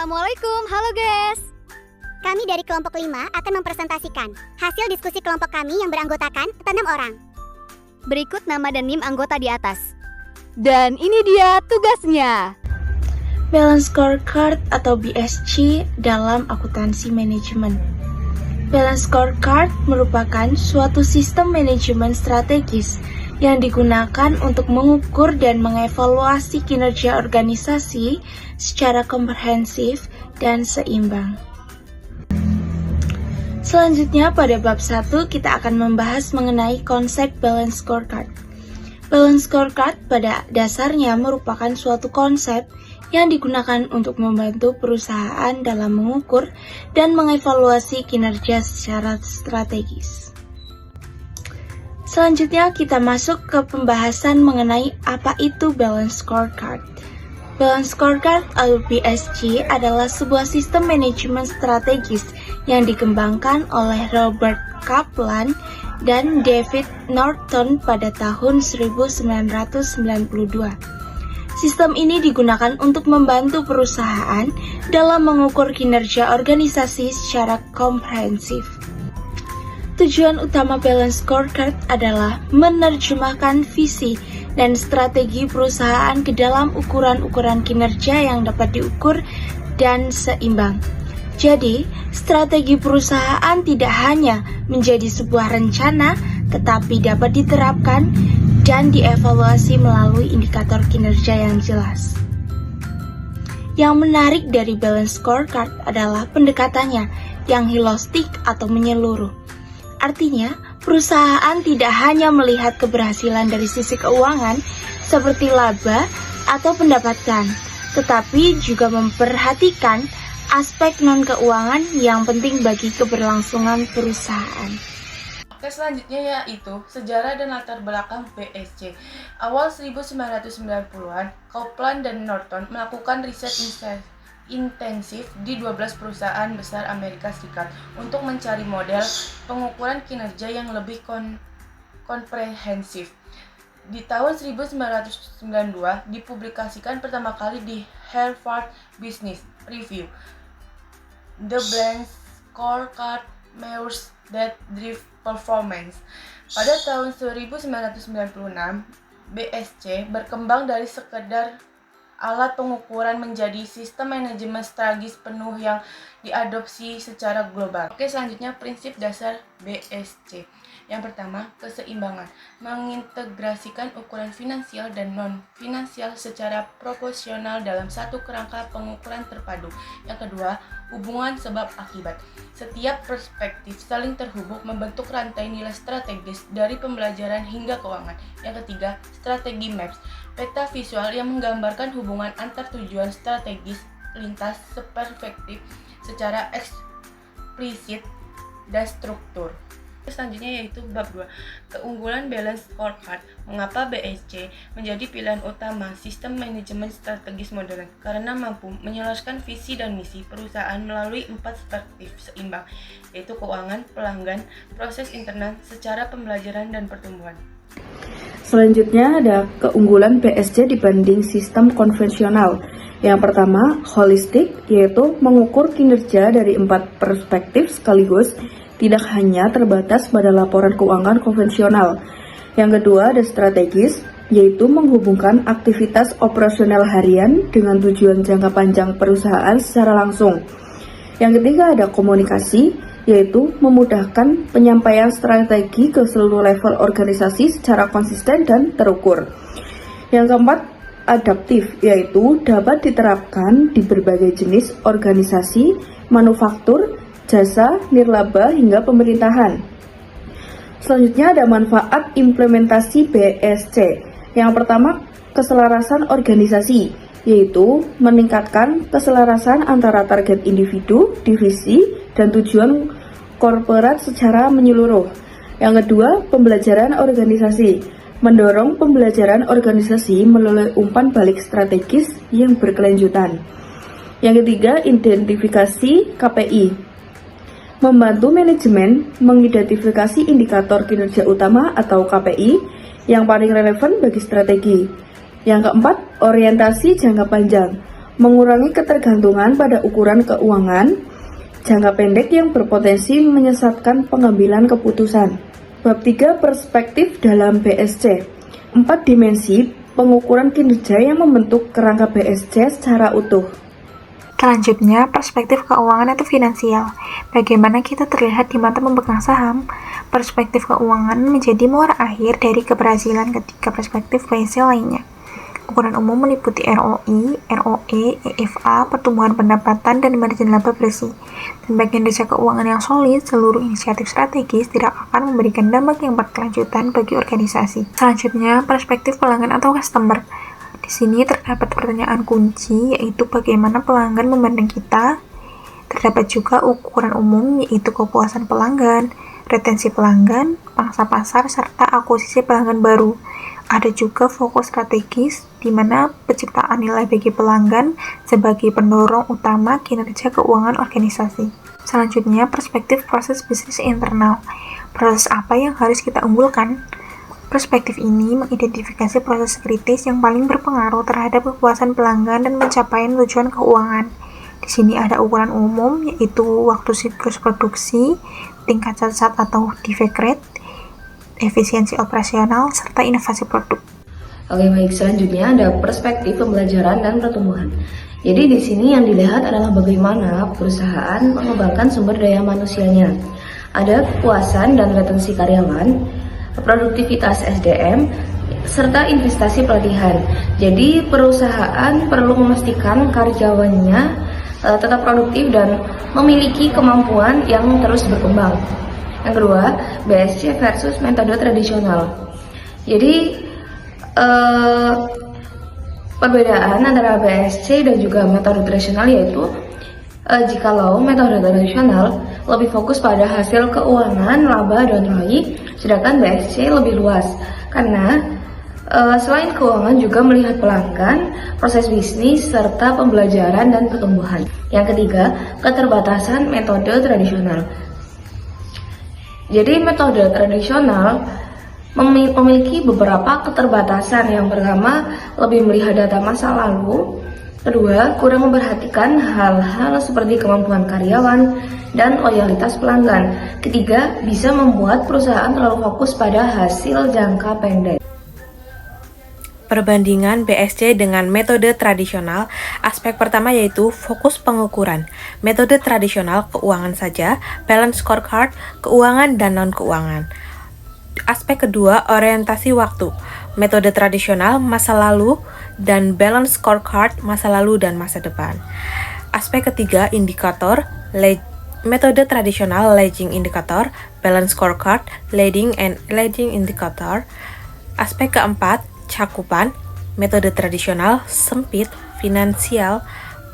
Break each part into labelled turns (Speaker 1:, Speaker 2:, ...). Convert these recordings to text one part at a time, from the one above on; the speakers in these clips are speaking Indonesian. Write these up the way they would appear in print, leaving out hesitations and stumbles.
Speaker 1: Assalamualaikum, halo guys.
Speaker 2: Kami dari kelompok 5 akan mempresentasikan hasil diskusi kelompok kami yang beranggotakan 6 orang.
Speaker 1: Berikut nama dan NIM anggota di atas.
Speaker 3: Dan ini dia tugasnya.
Speaker 4: Balance Scorecard atau BSC dalam akuntansi manajemen. Balance Scorecard merupakan suatu sistem manajemen strategis yang digunakan untuk mengukur dan mengevaluasi kinerja organisasi secara komprehensif dan seimbang. Selanjutnya pada bab 1 kita akan membahas mengenai konsep Balance Scorecard. Balance Scorecard pada dasarnya merupakan suatu konsep yang digunakan untuk membantu perusahaan dalam mengukur dan mengevaluasi kinerja secara strategis. Selanjutnya kita masuk ke pembahasan mengenai apa itu Balance Scorecard. Balance Scorecard atau BSC adalah sebuah sistem manajemen strategis yang dikembangkan oleh Robert Kaplan dan David Norton pada tahun 1992. Sistem ini digunakan untuk membantu perusahaan dalam mengukur kinerja organisasi secara komprehensif. Tujuan utama Balance Scorecard adalah menerjemahkan visi dan strategi perusahaan ke dalam ukuran-ukuran kinerja yang dapat diukur dan seimbang. Jadi, strategi perusahaan tidak hanya menjadi sebuah rencana, tetapi dapat diterapkan dan dievaluasi melalui indikator kinerja yang jelas. Yang menarik dari Balance Scorecard adalah pendekatannya yang holistik atau menyeluruh. Artinya, perusahaan tidak hanya melihat keberhasilan dari sisi keuangan seperti laba atau pendapatan, tetapi juga memperhatikan aspek non-keuangan yang penting bagi keberlangsungan perusahaan.
Speaker 5: Oke, selanjutnya yaitu sejarah dan latar belakang BSC. Awal 1990-an, Kaplan dan Norton melakukan riset intensif di 12 perusahaan besar Amerika Serikat untuk mencari model pengukuran kinerja yang lebih komprehensif. Di tahun 1992 dipublikasikan pertama kali di Harvard Business Review. The Balance Scorecard Measures That Drive Performance. Pada tahun 1996, BSC berkembang dari sekedar alat pengukuran menjadi sistem manajemen strategis penuh yang diadopsi secara global. Oke, selanjutnya prinsip dasar BSC. Yang pertama, keseimbangan. Mengintegrasikan ukuran finansial dan non-finansial secara proporsional dalam satu kerangka pengukuran terpadu. Yang kedua, hubungan sebab akibat. Setiap perspektif saling terhubung membentuk rantai nilai strategis dari pembelajaran hingga keuangan. Yang ketiga, strategi maps. Peta visual yang menggambarkan hubungan antar tujuan strategis lintas perspektif secara eksplisit dan struktur. Selanjutnya yaitu bab 2, keunggulan Balance Scorecard. Mengapa BSC menjadi pilihan utama sistem manajemen strategis modern? Karena mampu menyelaraskan visi dan misi perusahaan melalui 4 perspektif seimbang, yaitu keuangan, pelanggan, proses internal, secara pembelajaran dan pertumbuhan.
Speaker 4: Selanjutnya ada keunggulan BSC dibanding sistem konvensional. Yang pertama, holistik, yaitu mengukur kinerja dari 4 perspektif sekaligus, tidak hanya terbatas pada laporan keuangan konvensional. Yang kedua, ada strategis, yaitu menghubungkan aktivitas operasional harian dengan tujuan jangka panjang perusahaan secara langsung. Yang ketiga, ada komunikasi, yaitu memudahkan penyampaian strategi ke seluruh level organisasi secara konsisten dan terukur. Yang keempat, adaptif, yaitu dapat diterapkan di berbagai jenis organisasi, manufaktur, jasa, nirlaba, hingga pemerintahan. Selanjutnya ada manfaat implementasi BSC. Yang pertama, keselarasan organisasi, yaitu meningkatkan keselarasan antara target individu, divisi, dan tujuan korporat secara menyeluruh. Yang kedua, pembelajaran organisasi, mendorong pembelajaran organisasi melalui umpan balik strategis yang berkelanjutan. Yang ketiga, identifikasi KPI, membantu manajemen mengidentifikasi indikator kinerja utama atau KPI yang paling relevan bagi strategi. Yang keempat, orientasi jangka panjang, mengurangi ketergantungan pada ukuran keuangan jangka pendek yang berpotensi menyesatkan pengambilan keputusan. Bab 3 perspektif dalam BSC. 4 dimensi pengukuran kinerja yang membentuk kerangka BSC secara utuh.
Speaker 6: Selanjutnya, perspektif keuangan atau finansial. Bagaimana kita terlihat di mata pemegang saham? Perspektif keuangan menjadi muara akhir dari keberhasilan ketiga perspektif BSC lainnya. Ukuran umum meliputi ROI, ROE, EFA, pertumbuhan pendapatan, dan margin laba bersih. Dan bagi kinerja keuangan yang solid, seluruh inisiatif strategis tidak akan memberikan dampak yang berkelanjutan bagi organisasi. Selanjutnya, perspektif pelanggan atau customer. Di sini terdapat pertanyaan kunci, yaitu bagaimana pelanggan memandang kita. Terdapat juga ukuran umum, yaitu kepuasan pelanggan, retensi pelanggan, pangsa pasar, serta akuisisi pelanggan baru. Ada juga fokus strategis, di mana penciptaan nilai bagi pelanggan sebagai pendorong utama kinerja keuangan organisasi. Selanjutnya, perspektif proses bisnis internal. Proses apa yang harus kita unggulkan? Perspektif ini mengidentifikasi proses kritis yang paling berpengaruh terhadap kepuasan pelanggan dan pencapaian tujuan keuangan. Di sini ada ukuran umum, yaitu waktu siklus produksi, tingkat cacat atau defect rate, efisiensi operasional, serta inovasi produk.
Speaker 7: Oke, baik. Selanjutnya ada perspektif pembelajaran dan pertumbuhan. Jadi di sini yang dilihat adalah bagaimana perusahaan mengembangkan sumber daya manusianya. Ada kepuasan dan retensi karyawan, produktivitas SDM, serta investasi pelatihan. Jadi perusahaan perlu memastikan karyawannya tetap produktif dan memiliki kemampuan yang terus berkembang. Yang kedua, BSC versus metode tradisional. Jadi perbedaan antara BSC dan juga metode tradisional yaitu jikalau metode tradisional lebih fokus pada hasil keuangan, laba, dan ROI, sedangkan BSC lebih luas karena selain keuangan juga melihat pelanggan, proses bisnis, serta pembelajaran dan pertumbuhan. Yang ketiga, keterbatasan metode tradisional. Jadi metode tradisional memiliki beberapa keterbatasan. Yang pertama, lebih melihat data masa lalu. Kedua, kurang memperhatikan hal-hal seperti kemampuan karyawan dan loyalitas pelanggan. Ketiga, bisa membuat perusahaan terlalu fokus pada hasil jangka pendek.
Speaker 8: Perbandingan BSC dengan metode tradisional, aspek pertama yaitu fokus pengukuran. Metode tradisional keuangan saja, balance scorecard, keuangan dan non-keuangan. Aspek kedua, orientasi waktu. Metode tradisional masa lalu dan balance scorecard masa lalu dan masa depan. Aspek ketiga, indikator. Metode tradisional lagging indicator, balance scorecard, leading and lagging indicator. Aspek keempat, cakupan. Metode tradisional sempit, finansial,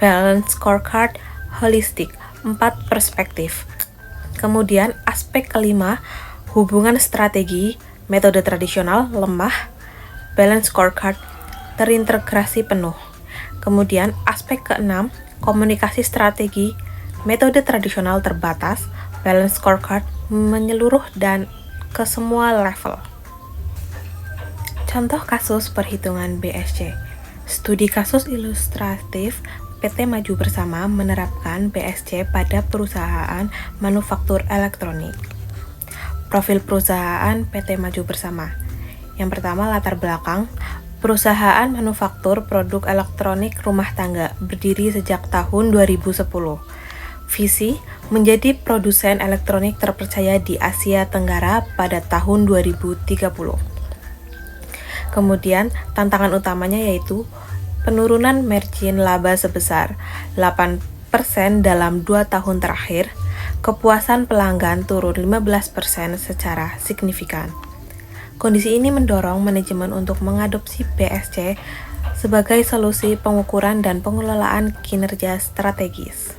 Speaker 8: balance scorecard, holistik. 4 perspektif. Kemudian aspek kelima, hubungan strategi. Metode tradisional lemah, balance scorecard terintegrasi penuh. Kemudian aspek keenam, komunikasi strategi. Metode tradisional terbatas, balance scorecard menyeluruh dan ke semua level. Contoh kasus perhitungan BSC. Studi kasus ilustratif PT Maju Bersama menerapkan BSC pada perusahaan manufaktur elektronik. Profil perusahaan PT Maju Bersama. Yang pertama, latar belakang. Perusahaan manufaktur produk elektronik rumah tangga berdiri sejak tahun 2010. Visi, menjadi produsen elektronik terpercaya di Asia Tenggara pada tahun 2030. Kemudian, tantangan utamanya yaitu penurunan margin laba sebesar 8% dalam 2 tahun terakhir. Kepuasan pelanggan turun 15% secara signifikan. Kondisi ini mendorong manajemen untuk mengadopsi BSC sebagai solusi pengukuran dan pengelolaan kinerja strategis.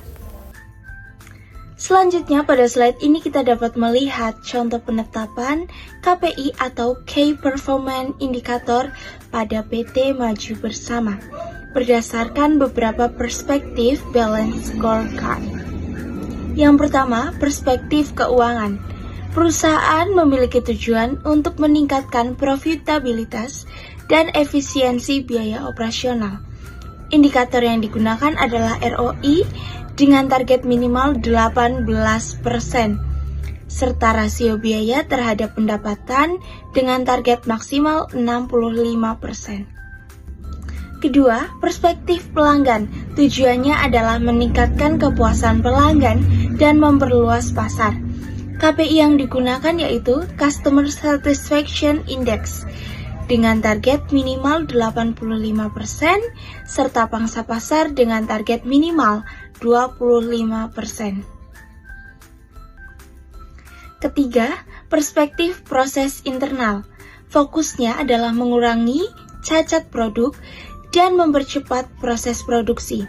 Speaker 9: Selanjutnya pada slide ini kita dapat melihat contoh penetapan KPI atau Key Performance Indicator pada PT Maju Bersama berdasarkan beberapa perspektif balance scorecard. Yang pertama, perspektif keuangan. Perusahaan memiliki tujuan untuk meningkatkan profitabilitas dan efisiensi biaya operasional. Indikator yang digunakan adalah ROI dengan target minimal 18%, serta rasio biaya terhadap pendapatan dengan target maksimal 65%. Kedua, perspektif pelanggan. Tujuannya adalah meningkatkan kepuasan pelanggan dan memperluas pasar. KPI yang digunakan yaitu Customer Satisfaction Index dengan target minimal 85% serta pangsa pasar dengan target minimal 25%. Ketiga, perspektif proses internal. Fokusnya adalah mengurangi cacat produk dan mempercepat proses produksi.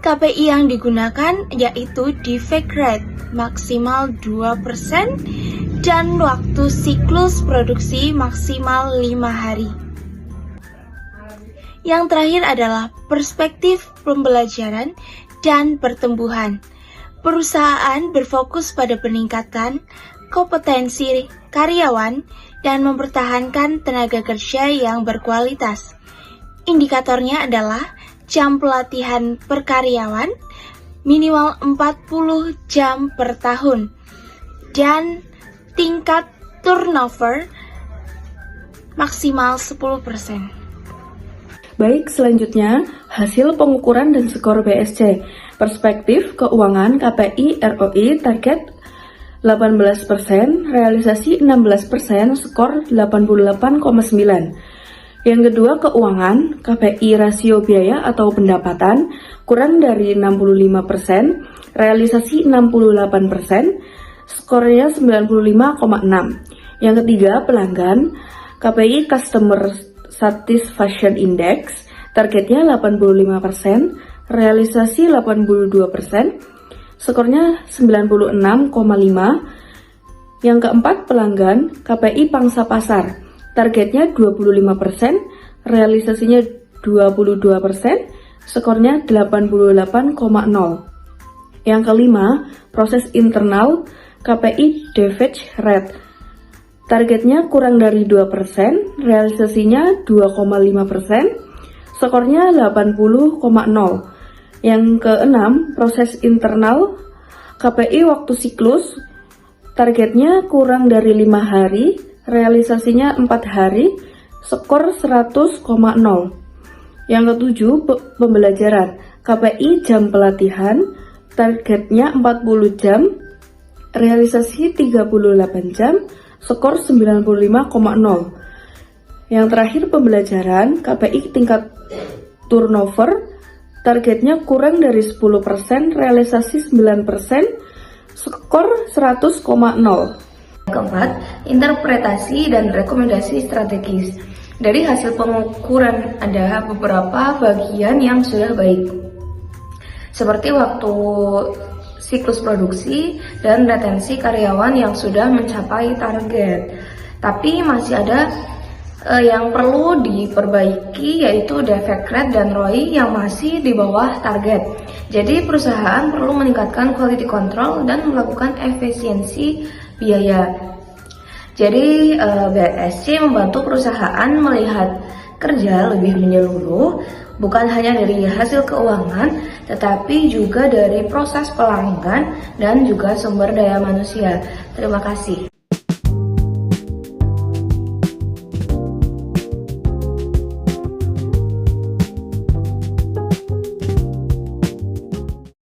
Speaker 9: KPI yang digunakan yaitu defect rate maksimal 2% dan waktu siklus produksi maksimal 5 hari. Yang terakhir adalah perspektif pembelajaran dan pertumbuhan. Perusahaan berfokus pada peningkatan kompetensi karyawan dan mempertahankan tenaga kerja yang berkualitas. Indikatornya adalah jam pelatihan per karyawan minimal 40 jam per tahun dan tingkat turnover maksimal 10%.
Speaker 4: Baik, selanjutnya hasil pengukuran dan skor BSC. Perspektif keuangan KPI ROI target 18%, realisasi 16%, skor 88,9. Yang kedua, keuangan KPI rasio biaya atau pendapatan kurang dari 65%, realisasi 68%, skornya 95,6. Yang ketiga, pelanggan KPI Customer Satisfaction Index targetnya 85%, realisasi 82%, skornya 96,5. Yang keempat, pelanggan KPI pangsa pasar targetnya 25%, realisasinya 22%, skornya 88,0. Yang kelima, proses internal KPI defect rate targetnya kurang dari 2%, realisasinya 2,5%, skornya 80,0. Yang keenam, proses internal KPI waktu siklus targetnya kurang dari 5 hari, realisasinya 4 hari, skor 100,0. Yang ketujuh, pembelajaran KPI jam pelatihan targetnya 40 jam, realisasi 38 jam, skor 95,0. Yang terakhir, pembelajaran KPI tingkat turnover targetnya kurang dari 10%, realisasi 9%, skor 100,0.
Speaker 7: Keempat, interpretasi dan rekomendasi strategis. Dari hasil pengukuran ada beberapa bagian yang sudah baik, seperti waktu siklus produksi dan retensi karyawan yang sudah mencapai target. Tapi masih ada yang perlu diperbaiki, yaitu defect rate dan ROI yang masih di bawah target. Jadi perusahaan perlu meningkatkan quality control dan melakukan efisiensi biaya. Jadi BSC membantu perusahaan melihat kerja lebih menyeluruh, bukan hanya dari hasil keuangan, tetapi juga dari proses pelanggan dan juga sumber daya manusia. Terima kasih.